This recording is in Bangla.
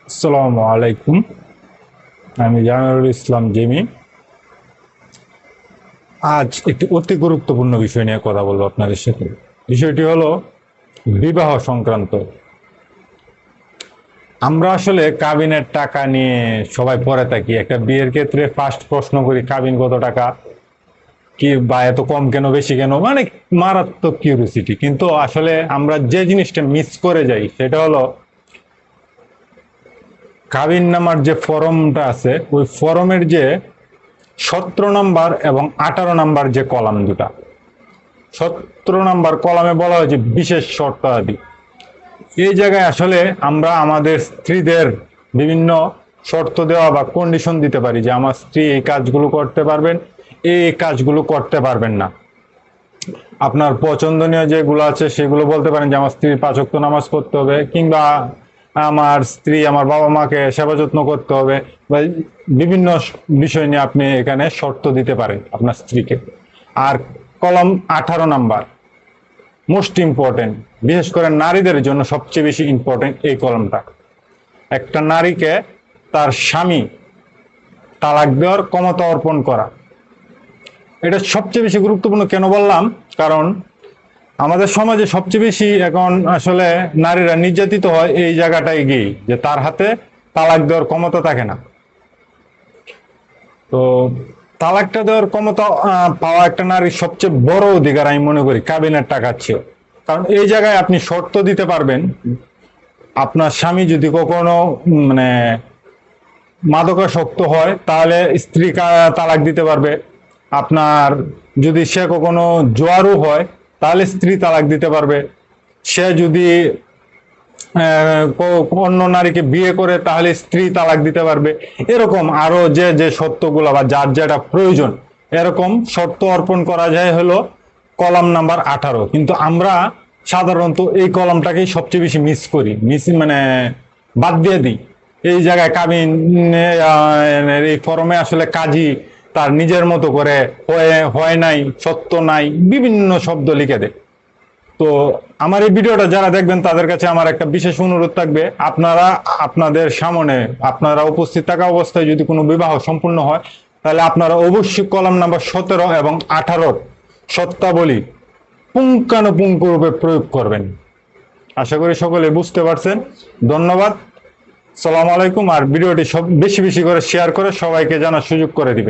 আসসালামু আলাইকুম। আমি জামিরুল ইসলাম জিমি। আজ একটি অতি গুরুত্বপূর্ণ বিষয় নিয়ে কথা বলবো আপনাদের সাথে। বিষয়টি হলো বিবাহ সংক্রান্ত। আমরা আসলে কাবিনের টাকা নিয়ে সবাই পড়ে থাকি। একটা বিয়ের ক্ষেত্রে ফার্স্ট প্রশ্ন করি, কাবিন কত টাকা, কি বা এত কম কেন, বেশি কেন, মানে মারাত্মক কিউরিওসিটি। কিন্তু আসলে আমরা যে জিনিসটা মিস করে যাই সেটা হলো কাবিন নামার যে ফরমটা আছে, ওই ফরমের যে 17 নাম্বার এবং 18 নাম্বার যে কলাম দুটা, 17 নাম্বার কলামে বলা হয়েছে বিশেষ শর্তাদি। এই জায়গায় আসলে আমরা আমাদের স্ত্রীদের বিভিন্ন শর্ত দেওয়া বা কন্ডিশন দিতে পারি যে আমার স্ত্রী এই কাজগুলো করতে পারবেন, এই কাজগুলো করতে পারবেন না। আপনার পছন্দনীয় যেগুলো আছে সেগুলো বলতে পারেন যে আমার স্ত্রী 5 ওয়াক্ত নামাজ পড়তে হবে, কিংবা আমার স্ত্রী আমার বাবা মাকে সেবা যত্ন করতে হবে, বা বিভিন্ন বিষয় নিয়ে আপনি এখানে শর্ত দিতে পারেন আপনার স্ত্রীকে। আর কলম 18 নাম্বার মোস্ট ইম্পর্টেন্ট, বিশেষ করে নারীদের জন্য সবচেয়ে বেশি ইম্পর্টেন্ট এই কলমটা। একটা নারীকে তার স্বামী তালাক দেওয়ার ক্ষমতা অর্পণ করা, এটা সবচেয়ে বেশি গুরুত্বপূর্ণ। কেন বললাম? কারণ আমাদের সমাজে সবচেয়ে বেশি এখন আসলে নারীরা নির্যাতিত হয় এই জায়গাটায় গিয়ে, যে তার হাতে তালাক দেওয়ার ক্ষমতা থাকে না। তো তালাকটা দেওয়ার ক্ষমতা পাওয়া একটা নারীর সবচেয়ে বড় অধিকার আমি মনে করি কাবিনের টাকার চেয়েও। কারণ এই জায়গায় আপনি শর্ত দিতে পারবেন, আপনার স্বামী যদি কখনো মানে মাদকাসক্ত হয় তাহলে স্ত্রী তালাক দিতে পারবে। আপনার যদি সে কখনো জোয়ারও হয় তাহলে স্ত্রী তালাক দিতে পারবে। সে যদি অন্য নারীকে বিয়ে করে তাহলে স্ত্রী তালাক দিতে পারবে। এরকম আরো যে যে শর্তগুলো বা যার যেটা প্রয়োজন, এরকম শর্ত অর্পণ করা যায় হলো কলাম নাম্বার 18। কিন্তু আমরা সাধারণত এই কলামটাকেই সবচেয়ে বেশি মিস করি, মানে বাদ দিয়ে দিই। এই জায়গায় কাবিন এই ফরমে আসলে কাজী তার নিজের মতো করে হয় নাই, সত্য নাই, বিভিন্ন শব্দ লিখে দেয়। তো আমার এই ভিডিওটা যারা দেখবেন তাদের কাছে আমার একটা বিশেষ অনুরোধ থাকবে, আপনারা আপনাদের সামনে আপনারা উপস্থিত থাকা অবস্থায় যদি কোনো বিবাহ সম্পূর্ণ হয় তাহলে আপনারা অবশ্যই কলাম নাম্বার 17 এবং 18 শর্তাবলী পুঙ্খানুপুঙ্খ রূপে প্রয়োগ করবেন। আশা করি সকলে বুঝতে পারছেন। ধন্যবাদ। সালাম আলাইকুম। আর ভিডিওটি সব বেশি বেশি করে শেয়ার করে সবাইকে জানার সুযোগ করে দিবেন।